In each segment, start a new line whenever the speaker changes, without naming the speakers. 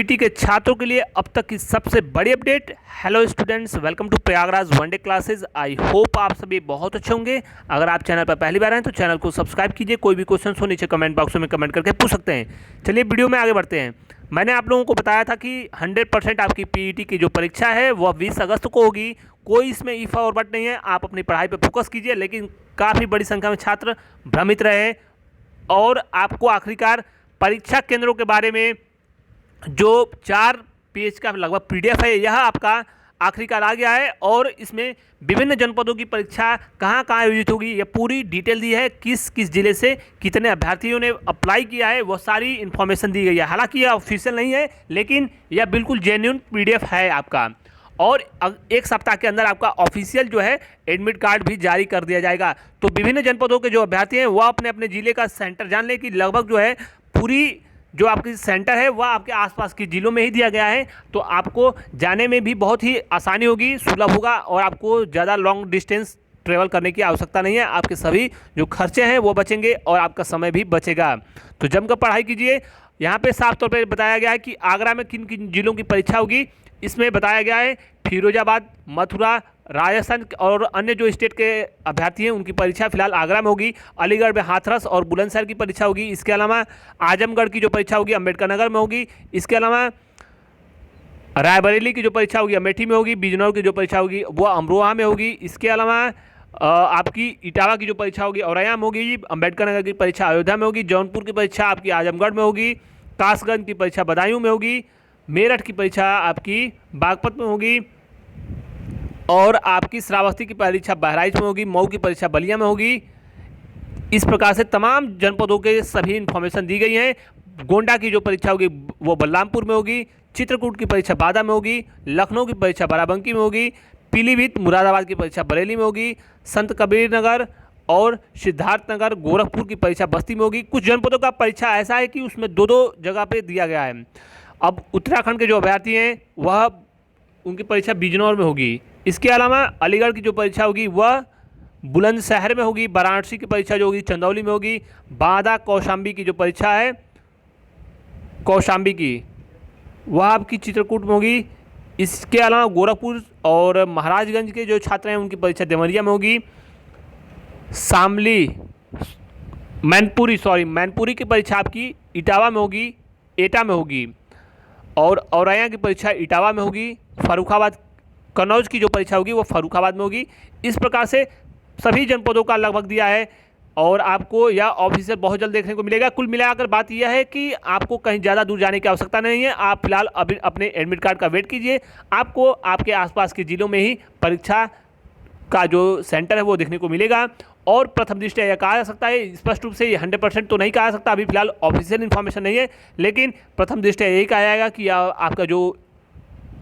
PT के छात्रों के लिए अब तक की सबसे बड़ी update. Hello students, welcome to Prayagraj one day classes. I hope आप सभी बहुत अच्छे होंगे। अगर आप चैनल पर पहली बार आए तो चैनल को सब्सक्राइब कीजिए। कोई भी क्वेश्चन हो नीचे कमेंट बॉक्स में कमेंट करके पूछ सकते हैं। चलिए वीडियो में आगे बढ़ते हैं। मैंने आप लोगों को बताया था कि 100% आपकी पीईटी की जो परीक्षा है वह 20 अगस्त को होगी। कोई इसमें ईफा और बट नहीं है। आप अपनी पढ़ाई पर फोकस कीजिए, लेकिन काफ़ी बड़ी संख्या में छात्र भ्रमित रहे और आपको आखिरकार परीक्षा केंद्रों के बारे में जो 4 पेज का लगभग पीडीएफ है, यह आपका आखिरकार आ गया है और इसमें विभिन्न जनपदों की परीक्षा कहाँ कहाँ आयोजित होगी यह पूरी डिटेल दी है। किस किस जिले से कितने अभ्यर्थियों ने अप्लाई किया है वह सारी इन्फॉर्मेशन दी गई है। हालांकि यह ऑफिशियल नहीं है, लेकिन यह बिल्कुल जेन्युइन पीडीएफ है आपका। और एक सप्ताह के अंदर आपका ऑफिशियल जो है एडमिट कार्ड भी जारी कर दिया जाएगा। तो विभिन्न जनपदों के जो अभ्यर्थी हैं वह अपने अपने जिले का सेंटर जान लें कि लगभग जो है पूरी जो आपकी सेंटर है वह आपके आसपास के जिलों में ही दिया गया है। तो आपको जाने में भी बहुत ही आसानी होगी, सुलभ होगा और आपको ज़्यादा लॉन्ग डिस्टेंस ट्रेवल करने की आवश्यकता नहीं है। आपके सभी जो खर्चे हैं वो बचेंगे और आपका समय भी बचेगा। तो जमकर पढ़ाई कीजिए। यहाँ पे साफ तौर पे बताया गया है कि आगरा में किन किन जिलों की परीक्षा होगी। इसमें बताया गया है फिरोजाबाद, मथुरा, राजस्थान और अन्य जो स्टेट के अभ्यर्थी हैं उनकी परीक्षा फिलहाल आगरा में होगी। अलीगढ़ में हाथरस और बुलंदशहर की परीक्षा होगी। इसके अलावा आजमगढ़ की जो परीक्षा होगी अम्बेडकर नगर में होगी। इसके अलावा रायबरेली की जो परीक्षा होगी अमेठी में होगी। बिजनौर की जो परीक्षा होगी वो अमरोहा में होगी। इसके अलावा आपकी इटावा की जो परीक्षा होगी औरैया में होगी। अम्बेडकर नगर की परीक्षा अयोध्या में होगी। जौनपुर की परीक्षा आपकी आजमगढ़ में होगी। कासगंज की परीक्षा बदायूं में होगी। मेरठ की परीक्षा आपकी बागपत में होगी और आपकी श्रावस्ती की परीक्षा बहराइच में होगी। मऊ की परीक्षा बलिया में होगी। इस प्रकार से तमाम जनपदों के सभी इन्फॉर्मेशन दी गई है। गोंडा की जो परीक्षा होगी वो बलरामपुर में होगी। चित्रकूट की परीक्षा बादा में होगी। लखनऊ की परीक्षा बाराबंकी में होगी। पीलीभीत मुरादाबाद की परीक्षा बरेली में होगी। संत कबीर नगर और सिद्धार्थनगर गोरखपुर की परीक्षा बस्ती में होगी। कुछ जनपदों का परीक्षा ऐसा है कि उसमें दो दो जगह पे दिया गया है। अब उत्तराखंड के जो अभ्यर्थी हैं वह उनकी परीक्षा बिजनौर में होगी। इसके अलावा अलीगढ़ की जो परीक्षा होगी वह बुलंदशहर में होगी। वाराणसी की परीक्षा जो होगी चंदौली में होगी। बांदा कौशाम्बी की जो परीक्षा है कौशाम्बी की वह आपकी चित्रकूट में होगी। इसके अलावा गोरखपुर और महाराजगंज के जो छात्र हैं उनकी परीक्षा देवरिया में होगी। मैनपुरी की परीक्षा आपकी इटावा में होगी, एटा में होगी। और औरैया की परीक्षा इटावा में होगी। फर्रुखाबाद कन्नौज की जो परीक्षा होगी वो फर्रुखाबाद में होगी। इस प्रकार से सभी जनपदों का लगभग दिया है और आपको यह ऑफिशियल बहुत जल्द देखने को मिलेगा। कुल मिलाकर बात यह है कि आपको कहीं ज़्यादा दूर जाने की आवश्यकता नहीं है। आप फिलहाल अभी अपने एडमिट कार्ड का वेट कीजिए। आपको आपके आसपास के जिलों में ही परीक्षा का जो सेंटर है वो देखने को मिलेगा। और प्रथम दृष्टया यह कहा जा सकता है, स्पष्ट रूप से ये 100% तो नहीं कहा जा सकता, अभी फिलहाल ऑफिशियल इन्फॉर्मेशन नहीं है, लेकिन प्रथम दृष्टया यही कहा जाएगा कि आपका जो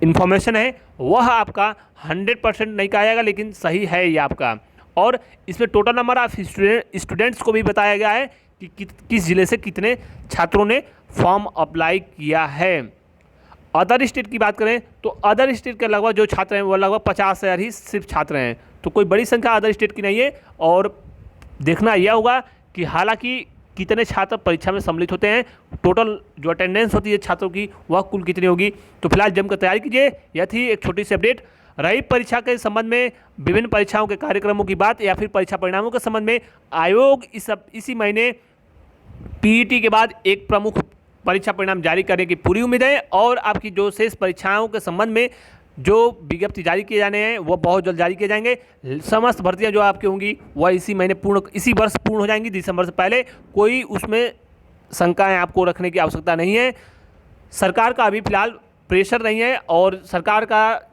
इन्फॉर्मेशन है वह आपका 100% नहीं कहा जाएगा, लेकिन सही है ये आपका। और इसमें टोटल नंबर ऑफ स्टूडेंट्स को भी बताया गया है कि किस जिले से कितने छात्रों ने फॉर्म अप्लाई किया है। अदर स्टेट की बात करें तो अदर स्टेट के लगभग जो छात्र हैं वो लगभग 50,000 ही सिर्फ छात्र हैं। तो कोई बड़ी संख्या अदर स्टेट की नहीं है। और देखना यह होगा कि हालांकि कितने छात्र परीक्षा में सम्मिलित होते हैं, टोटल जो अटेंडेंस होती है छात्रों की वह कुल कितनी होगी। तो फिलहाल जमकर तैयारी कीजिए। यह थी एक छोटी सी अपडेट। रही परीक्षा के संबंध में विभिन्न परीक्षाओं के कार्यक्रमों की बात या फिर परीक्षा परिणामों के संबंध में, आयोग इसी महीने पीईटी के बाद एक प्रमुख परीक्षा परिणाम जारी करने की पूरी उम्मीद है। और आपकी जो शेष परीक्षाओं के संबंध में जो विज्ञप्ति जारी किए जाने हैं वो बहुत जल्द जारी किए जाएंगे। समस्त भर्तियां जो आपकी होंगी वह इसी वर्ष पूर्ण हो जाएंगी, दिसंबर से पहले। कोई उसमें शंकाएं आपको रखने की आवश्यकता नहीं है। सरकार का अभी फिलहाल प्रेशर नहीं है और सरकार का